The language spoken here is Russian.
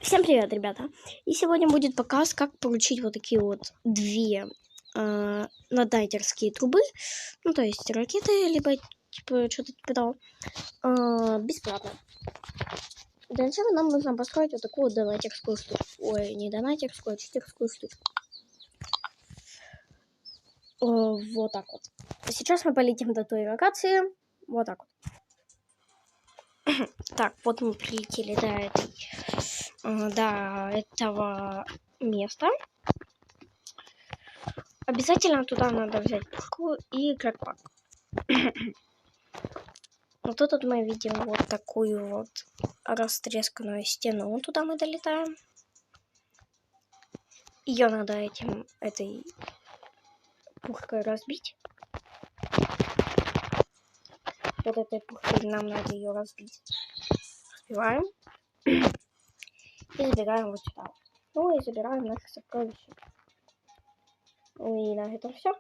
Всем привет, ребята! И сегодня будет показ, как получить вот такие вот две надайтерские трубы, ну то есть ракеты, либо типа что-то типа того, бесплатно. Для начала нам нужно построить вот такую вот донатерскую штучку. Ой, не донатерскую, а читерскую штучку. Вот так вот. Сейчас мы полетим до той локации. Вот так вот. Так, вот мы прилетели до этого места. Обязательно туда надо взять пушку и крэкпак. Вот тут мы видим вот такую вот растресканную стену. Туда мы долетаем. Ее надо этой пушкой разбить. Вот этой пушкой нам надо ее разбить. Разбиваем. И забираем вот сюда. Ну и забираем наши сокровища. Ну и на этом все.